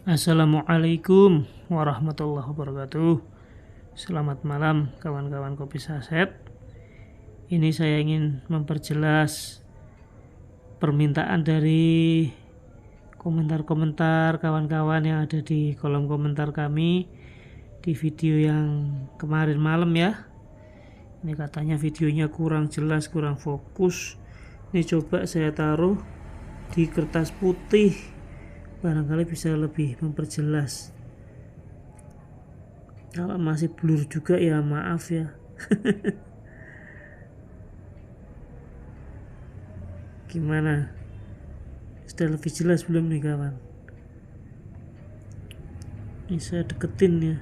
Assalamualaikum warahmatullahi wabarakatuh. Selamat malam kawan-kawan kopi saset. Ini saya ingin memperjelas permintaan dari komentar-komentar kawan-kawan yang ada di kolom komentar kami di video yang kemarin malam ya. Ini katanya videonya kurang jelas, kurang fokus. Ini coba saya taruh di kertas putih, barangkali bisa lebih memperjelas. Kalau masih blur juga ya maaf ya. Gimana? Sudah lebih jelas belum nih kawan? Ini saya deketin ya.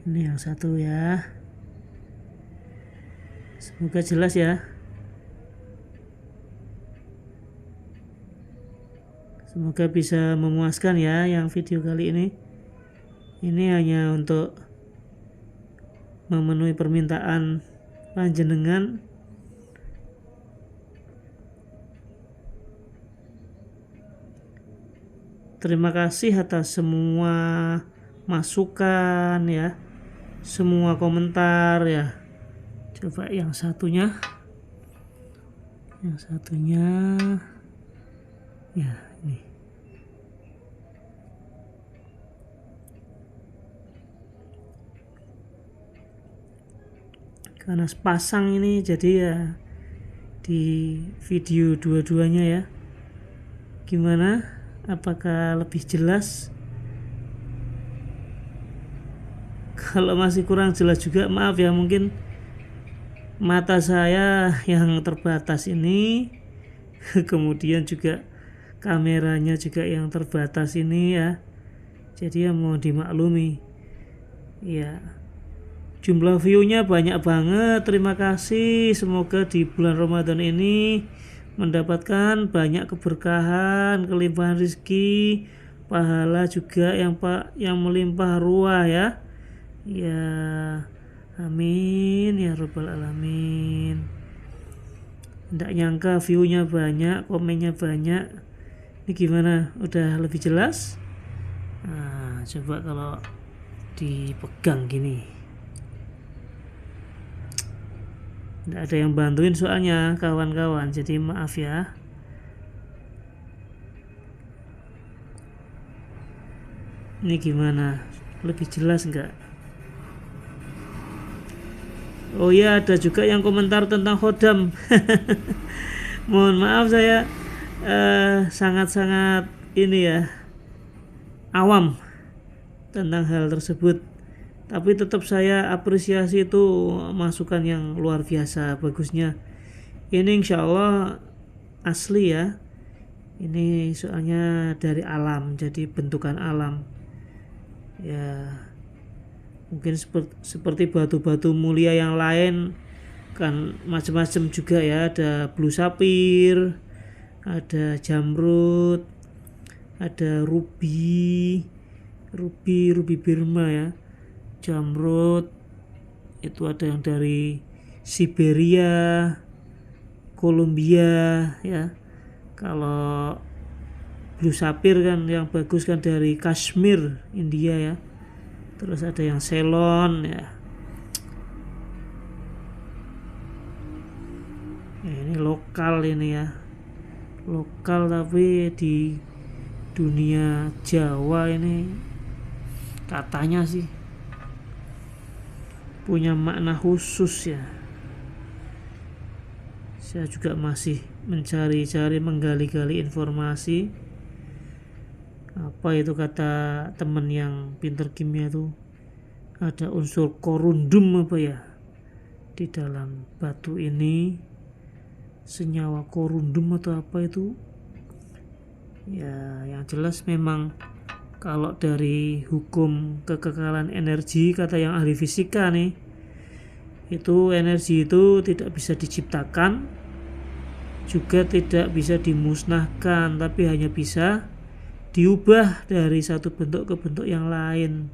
Ini yang satu ya. Semoga jelas ya. Semoga bisa memuaskan ya yang video kali ini. Ini hanya untuk memenuhi permintaan panjenengan. Terima kasih atas semua masukan ya, semua komentar ya. Coba yang satunya ya ini. Karena sepasang ini jadi ya di video dua-duanya ya. Gimana? Apakah lebih jelas? Kalau masih kurang jelas juga maaf ya, mungkin mata saya yang terbatas ini kemudian juga kameranya juga yang terbatas ini ya, jadi ya mau dimaklumi ya. Jumlah view-nya banyak banget, terima kasih. Semoga di bulan Ramadan ini mendapatkan banyak keberkahan, kelimpahan rezeki, pahala juga yang melimpah ruah ya. Ya, amin ya rabbal alamin. Tidak nyangka view-nya banyak, komennya banyak. Ini gimana? Udah lebih jelas? Nah, coba kalau dipegang gini. Tidak ada yang bantuin soalnya kawan-kawan, jadi maaf ya. Ini gimana? Lebih jelas enggak? Oh ya, ada juga yang komentar tentang khodam. Mohon maaf saya sangat-sangat ini ya, awam tentang hal tersebut. Tapi tetap saya apresiasi itu masukan yang luar biasa bagusnya. Ini insya Allah asli ya. Ini soalnya dari alam, jadi bentukan alam. Ya, mungkin seperti batu-batu mulia yang lain kan macam-macam juga ya. Ada blue sapphire, ada jamrud, ada ruby Burma ya, jamrud itu ada yang dari Siberia, Kolombia ya. Kalau blue sapphire kan yang bagus kan dari Kashmir, India ya. Terus ada yang Ceylon ya. Ini lokal ini ya. Lokal tapi di dunia Jawa ini katanya sih punya makna khusus ya. Saya juga masih mencari-cari, menggali-gali informasi. Apa itu kata teman yang pinter kimia tuh, ada unsur korundum apa ya di dalam batu ini, senyawa korundum atau apa itu ya. Yang jelas memang kalau dari hukum kekekalan energi, kata yang ahli fisika nih, itu energi itu tidak bisa diciptakan, juga tidak bisa dimusnahkan, tapi hanya bisa diubah dari satu bentuk ke bentuk yang lain.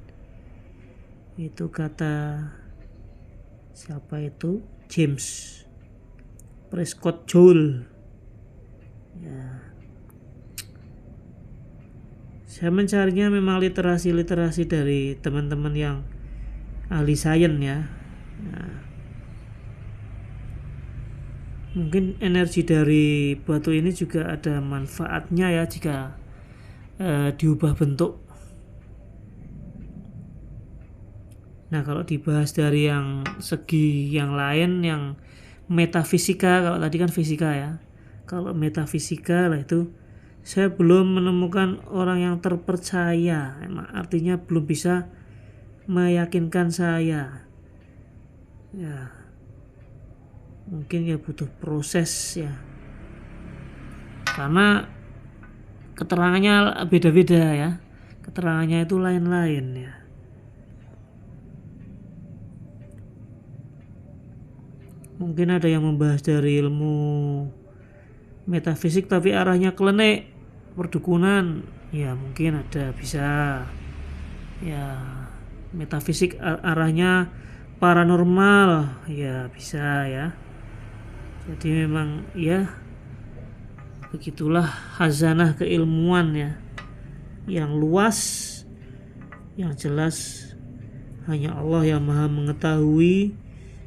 Itu kata Siapa itu? James Prescott Joule. Ya. Saya mencarinya memang literasi dari teman-teman yang ahli sains ya. Nah, mungkin energi dari batu ini juga ada manfaatnya ya jika diubah bentuk. Nah, kalau dibahas dari yang segi yang lain, yang metafisika, kalau tadi kan fisika ya. Kalau metafisika lah itu saya belum menemukan orang yang terpercaya, artinya belum bisa meyakinkan saya. Ya, mungkin ya butuh proses ya. Karena keterangannya beda-beda ya. Keterangannya itu lain-lain ya. Mungkin ada yang membahas dari ilmu metafisik tapi arahnya klenik, perdukunan, ya mungkin ada, bisa ya. Metafisik arahnya paranormal, ya bisa ya. Jadi memang ya begitulah khazanah keilmuan ya, yang luas, yang jelas hanya Allah yang maha mengetahui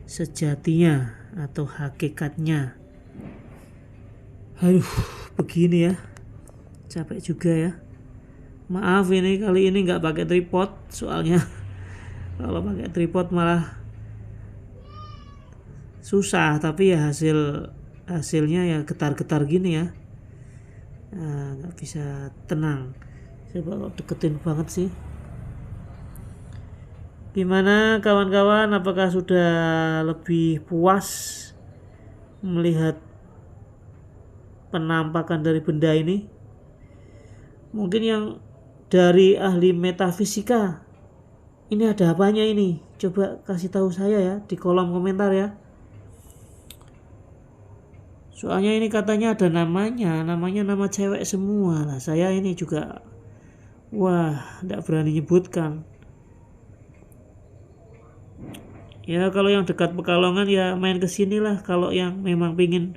sejatinya atau hakikatnya. Aduh, begini ya, capek juga ya. Maaf ini kali ini nggak pakai tripod, soalnya kalau pakai tripod malah susah, tapi ya hasilnya ya getar-getar gini ya. Nggak bisa tenang. Coba deketin banget sih. Gimana kawan-kawan, apakah sudah lebih puas melihat penampakan dari benda ini? Mungkin yang dari ahli metafisika, ini ada apanya ini? Coba kasih tahu saya ya di kolom komentar ya. Soalnya ini katanya ada namanya nama cewek semua lah. Saya ini juga tidak berani nyebutkan. Ya kalau yang dekat Pekalongan ya main kesini lah. Kalau yang memang pingin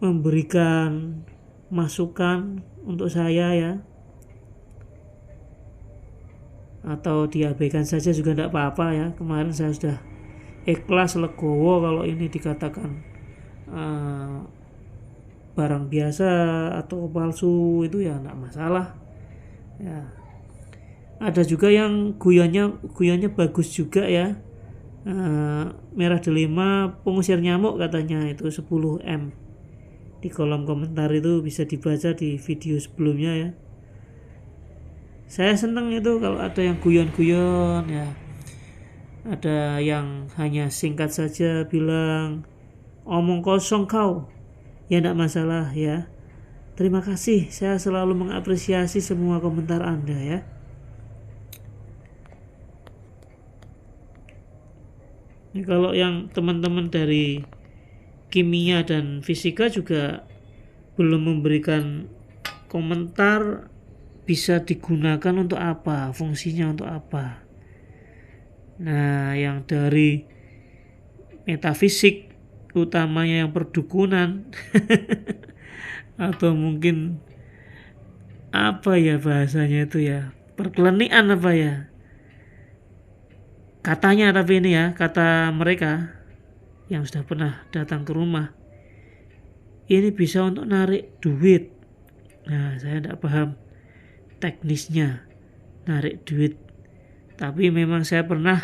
memberikan masukan untuk saya ya, atau diabaikan saja juga tidak apa-apa ya. Kemarin saya sudah ikhlas legowo kalau ini dikatakan barang biasa atau palsu, itu ya tidak masalah ya. Ada juga yang guyonnya bagus juga ya. Merah delima pengusir nyamuk katanya, itu 10M. Di kolom komentar itu bisa dibaca di video sebelumnya ya. Saya senang itu kalau ada yang guyon-guyon ya. Ada yang hanya singkat saja bilang omong kosong kau, ya tidak masalah ya. Terima kasih, saya selalu mengapresiasi semua komentar Anda ya. Ini kalau yang teman-teman dari kimia dan fisika juga belum memberikan komentar, bisa digunakan untuk apa, fungsinya untuk apa. Nah, yang dari metafisik utamanya yang perdukunan atau mungkin apa ya bahasanya itu ya, perkelenian apa ya katanya, tapi ini ya kata mereka yang sudah pernah datang ke rumah, ini bisa untuk narik duit. Nah, saya tidak paham teknisnya narik duit, tapi memang saya pernah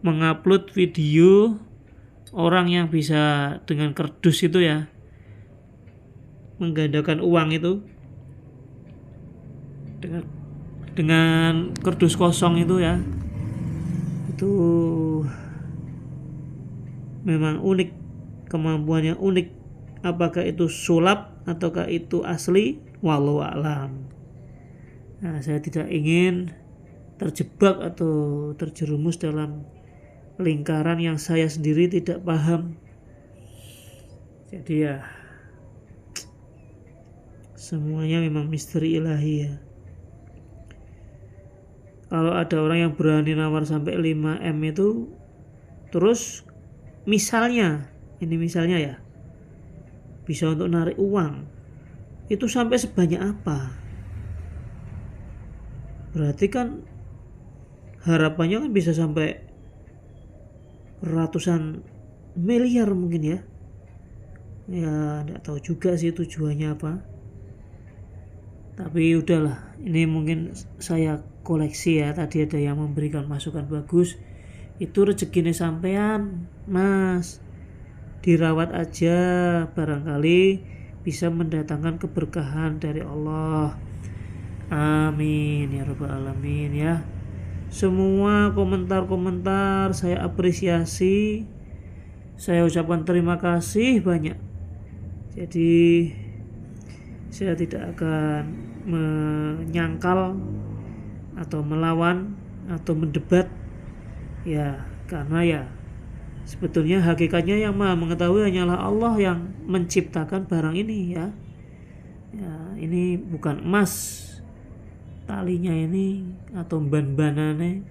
mengupload video orang yang bisa dengan kardus itu ya, menggandakan uang itu dengan kardus kosong itu ya. Itu memang unik, kemampuannya unik. Apakah itu sulap ataukah itu asli, wallahu a'lam. Nah, saya tidak ingin terjebak atau terjerumus dalam lingkaran yang saya sendiri tidak paham. Jadi ya semuanya memang misteri ilahi ya. Kalau ada orang yang berani nawar sampai 5M itu, terus misalnya ya, bisa untuk narik uang, itu sampai sebanyak apa? Berarti kan harapannya kan bisa sampai ratusan miliar mungkin ya. Ya nggak tahu juga sih tujuannya apa, tapi udahlah, ini mungkin saya koleksi ya. Tadi ada yang memberikan masukan bagus, itu rezekinya sampean mas, dirawat aja, barangkali bisa mendatangkan keberkahan dari Allah. Amin ya rabbal alamin ya. Semua komentar-komentar saya apresiasi, saya ucapkan terima kasih banyak. Jadi saya tidak akan menyangkal atau melawan atau mendebat ya, karena ya sebetulnya hakikatnya yang Maha mengetahui hanyalah Allah yang menciptakan barang ini ya. Ya, ini bukan emas talinya ini atau ban-banane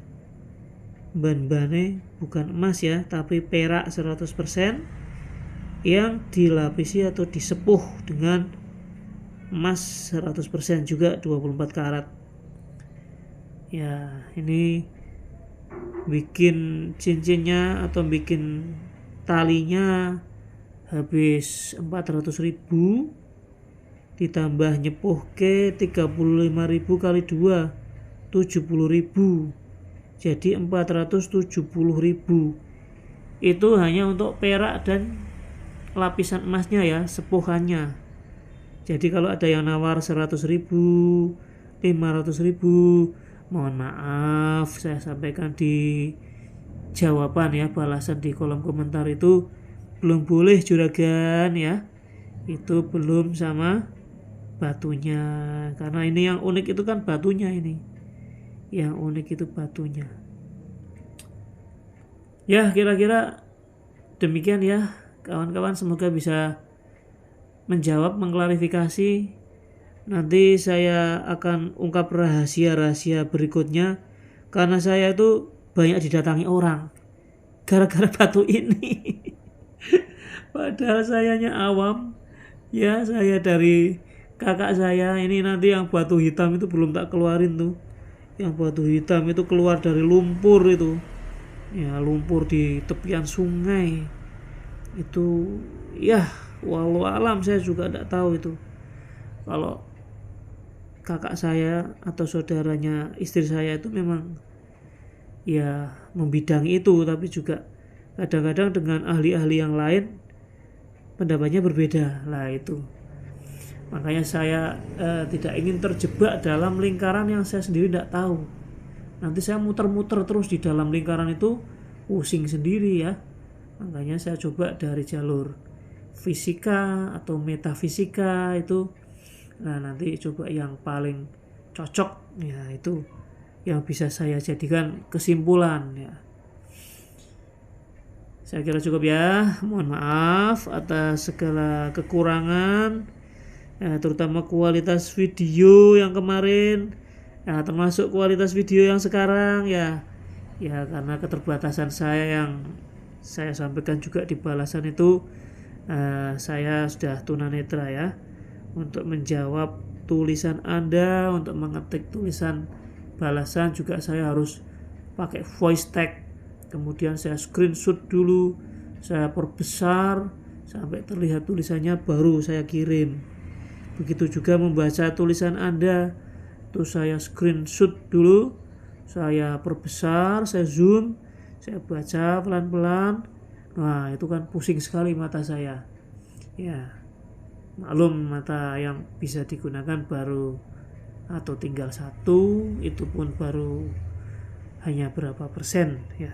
bukan emas ya, tapi perak 100% yang dilapisi atau disepuh dengan emas 100% juga 24 karat. Ya, ini bikin cincinnya atau bikin talinya habis 400.000, ditambah nyepuh ke 35.000 kali 2 70.000, jadi 470.000. Itu hanya untuk perak dan lapisan emasnya ya, sepuhannya. Jadi kalau ada yang nawar 100.000, 500.000, mohon maaf, saya sampaikan di jawaban ya, balasan di kolom komentar itu, belum boleh juragan ya, itu belum sama batunya, karena ini yang unik itu kan batunya, ini yang unik itu batunya ya. Kira-kira demikian ya kawan-kawan, semoga bisa menjawab, mengklarifikasi. Nanti saya akan ungkap rahasia-rahasia berikutnya, karena saya itu banyak didatangi orang gara-gara batu ini. Padahal sayanya awam ya, saya dari kakak saya ini. Nanti yang batu hitam itu belum tak keluarin tuh, yang batu hitam itu keluar dari lumpur itu ya, lumpur di tepian sungai itu ya. Walau alam, saya juga tidak tahu itu. Kalau kakak saya atau saudaranya istri saya itu memang ya membidangi itu, tapi juga kadang-kadang dengan ahli-ahli yang lain pendapatnya berbeda lah itu. Makanya saya tidak ingin terjebak dalam lingkaran yang saya sendiri tidak tahu. Nanti saya muter-muter terus di dalam lingkaran itu, pusing sendiri ya. Makanya saya coba dari jalur fisika atau metafisika itu. Nah, nanti coba yang paling cocok ya, itu yang bisa saya jadikan kesimpulan ya. Saya kira cukup ya. Mohon maaf atas segala kekurangan ya, terutama kualitas video yang kemarin ya, termasuk kualitas video yang sekarang ya. Ya karena keterbatasan saya yang saya sampaikan juga di balasan itu, saya sudah tunanetra ya. Untuk menjawab tulisan Anda, untuk mengetik tulisan balasan juga saya harus pakai voice tag, kemudian saya screenshot dulu, saya perbesar sampai terlihat tulisannya, baru saya kirim. Begitu juga membaca tulisan Anda, itu saya screenshot dulu, saya perbesar, saya zoom, saya baca pelan-pelan. Nah itu kan pusing sekali mata saya ya. Maklum, mata yang bisa digunakan baru atau tinggal satu, itu pun baru hanya berapa persen ya.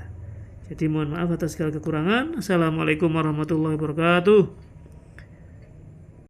Jadi mohon maaf atas segala kekurangan. Assalamualaikum warahmatullahi wabarakatuh.